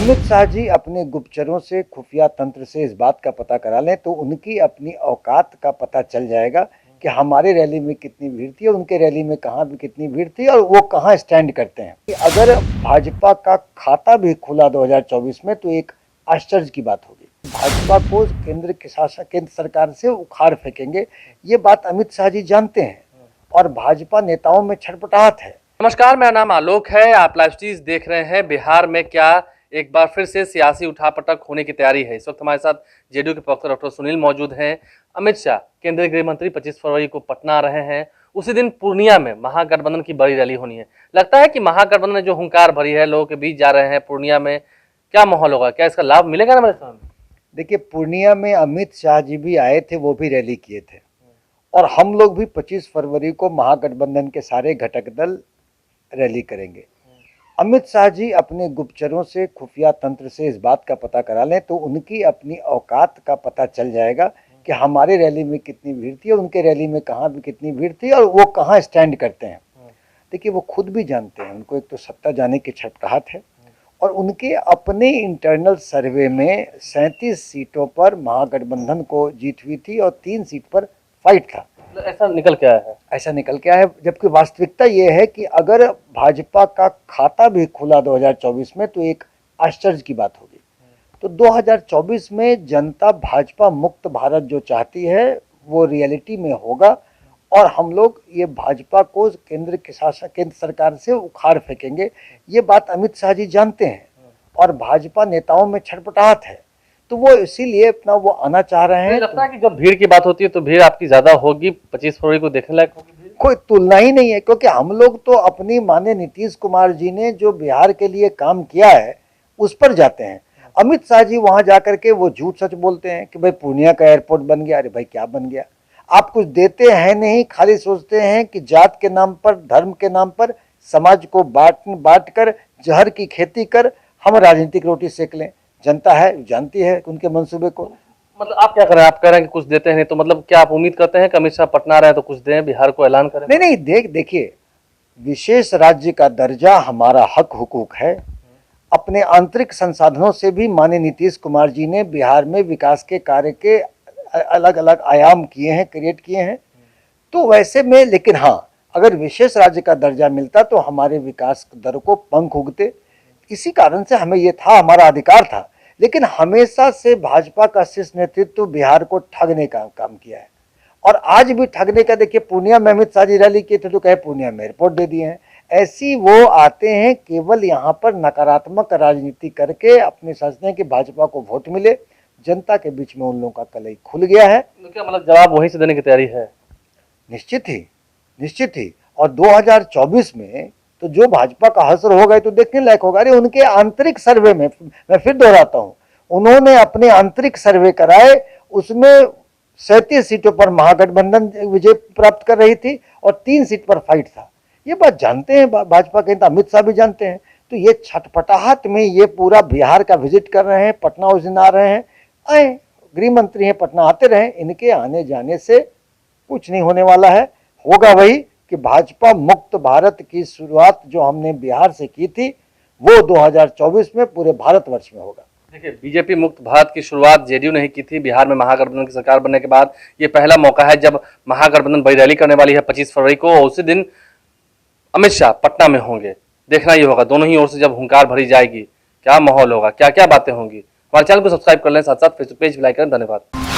अमित शाह जी अपने गुप्तचरों से, खुफिया तंत्र से इस बात का पता करा लें तो उनकी अपनी औकात का पता चल जाएगा कि हमारे रैली में कितनी भीड़ थी और उनके रैली में कहाँ भी कितनी भीड़ थी और वो कहाँ स्टैंड करते हैं। कि अगर भाजपा का खाता भी खुला 2024 में तो एक आश्चर्य की बात होगी। भाजपा को केंद्र सरकार से उखाड़ फेंकेंगे, ये बात अमित शाह जी जानते हैं और भाजपा नेताओं में छटपटाहट है। नमस्कार, मेरा नाम आलोक है। आप लाइव स्ट्रीम देख रहे हैं। बिहार में क्या एक बार फिर से सियासी उठापटक होने की तैयारी है। इस वक्त हमारे साथ जेडीयू के प्रवक्ता डॉक्टर सुनील मौजूद हैं। अमित शाह केंद्रीय गृह मंत्री 25 फरवरी को पटना आ रहे हैं। उसी दिन पूर्णिया में महागठबंधन की बड़ी रैली होनी है। लगता है कि महागठबंधन ने जो हुंकार भरी है, लोगों के बीच जा रहे हैं पूर्णिया में, क्या माहौल होगा, क्या इसका लाभ मिलेगा ना मेरे सामने? देखिए, पूर्णिया में अमित शाह जी भी आए थे, वो भी रैली किए थे और हम लोग भी 25 फरवरी को महागठबंधन के सारे घटक दल रैली करेंगे। अमित शाह जी अपने गुप्तचरों से, खुफिया तंत्र से इस बात का पता करा लें तो उनकी अपनी औकात का पता चल जाएगा कि हमारे रैली में कितनी भीड़ थी और उनके रैली में कहाँ भी कितनी भीड़ थी और वो कहाँ स्टैंड करते हैं। देखिए, वो खुद भी जानते हैं, उनको एक तो सत्ता जाने की छटपटाहट है और उनके अपने इंटरनल सर्वे में 37 सीटों पर महागठबंधन को जीत हुई थी और 3 सीट पर फाइट था। ऐसा निकल के आया है? ऐसा निकल के आया है, जबकि वास्तविकता ये है कि अगर भाजपा का खाता भी खुला 2024 में तो एक आश्चर्य की बात होगी। तो 2024 में जनता भाजपा मुक्त भारत जो चाहती है वो रियलिटी में होगा और हम लोग ये भाजपा को केंद्र सरकार से उखाड़ फेंकेंगे, ये बात अमित शाह जी जानते हैं और भाजपा नेताओं में छटपटाहट है, तो वो इसीलिए अपना वो आना चाह रहे हैं। लगता है कि जब भीड़ की बात होती है तो भीड़ आपकी ज्यादा होगी, 25 फरवरी को देखने लायक होगी। कोई तुलना ही नहीं है, क्योंकि हम लोग तो अपनी माननीय नीतीश कुमार जी ने जो बिहार के लिए काम किया है उस पर जाते हैं। अमित शाह जी वहां जाकर के वो झूठ सच बोलते हैं कि भाई पूर्णिया का एयरपोर्ट बन गया। अरे भाई, क्या बन गया? आप कुछ देते हैं नहीं, खाली सोचते हैं कि जात के नाम पर, धर्म के नाम पर समाज को बांट कर जहर की खेती कर हम राजनीतिक रोटी सेक लें। जनता है, जानती है उनके मंसूबे को। मतलब आप क्या कर रहे हैं? आप कह रहे हैं कि कुछ देते हैं, तो मतलब क्या आप उम्मीद करते हैं कि अमित शाह पटना आ रहे हैं तो कुछ दें, बिहार को ऐलान करें? नहीं, देखिए, विशेष राज्य का दर्जा हमारा हक हुकूक है। अपने आंतरिक संसाधनों से भी माननीय नीतीश कुमार जी ने बिहार में विकास के कार्य के अलग अलग आयाम किए हैं, क्रिएट किए हैं। तो वैसे में, लेकिन हाँ, अगर विशेष राज्य का दर्जा मिलता तो हमारे विकास दर को पंख उगते। इसी कारण से हमें ये था, हमारा अधिकार था। लेकिन हमेशा से भाजपा का शीर्ष नेतृत्व बिहार को ठगने का काम किया है और आज भी ठगने का। देखिए, पूर्णिया में अमित शाह जी रैली किए थे तो कहे पूर्णिया में एयरपोर्ट दे दिए हैं। ऐसी वो आते हैं केवल यहाँ पर नकारात्मक राजनीति करके अपने सोचते हैं कि भाजपा को वोट मिले। जनता के बीच में उन लोगों का कलई खुल गया है। तो क्या मतलब जवाब वहीं से देने की तैयारी है? निश्चित ही। और 2024 में तो जो भाजपा का हश्र होगा तो देखने लायक होगा। अरे, उनके आंतरिक सर्वे में, मैं फिर दोहराता हूं, उन्होंने अपने आंतरिक सर्वे कराए, उसमें 37 सीटों पर महागठबंधन विजय प्राप्त कर रही थी और 3 सीट पर फाइट था। ये बात जानते हैं भाजपा के नेता, अमित शाह भी जानते हैं। तो ये छटपटाहट में ये पूरा बिहार का विजिट कर रहे हैं, पटना उस दिन आ रहे हैं। आए, गृह मंत्री हैं, पटना आते रहे। इनके आने जाने से कुछ नहीं होने वाला है। होगा वही कि भाजपा मुक्त भारत की शुरुआत जो हमने बिहार से की थी वो 2024 में पूरे भारतवर्ष में होगा। देखिए, बीजेपी मुक्त भारत की शुरुआत जेडीयू ने ही की थी। बिहार में महागठबंधन की सरकार बनने के बाद ये पहला मौका है जब महागठबंधन बड़ी रैली करने वाली है 25 फरवरी को। उसी दिन अमित शाह पटना में होंगे। देखना ही होगा, दोनों ही ओर से जब हुंकार भरी जाएगी क्या माहौल होगा, क्या क्या बातें होंगी। हमारे चैनल को सब्सक्राइब कर लें, साथ साथ फेसबुक पेज भी लाइक करें। धन्यवाद।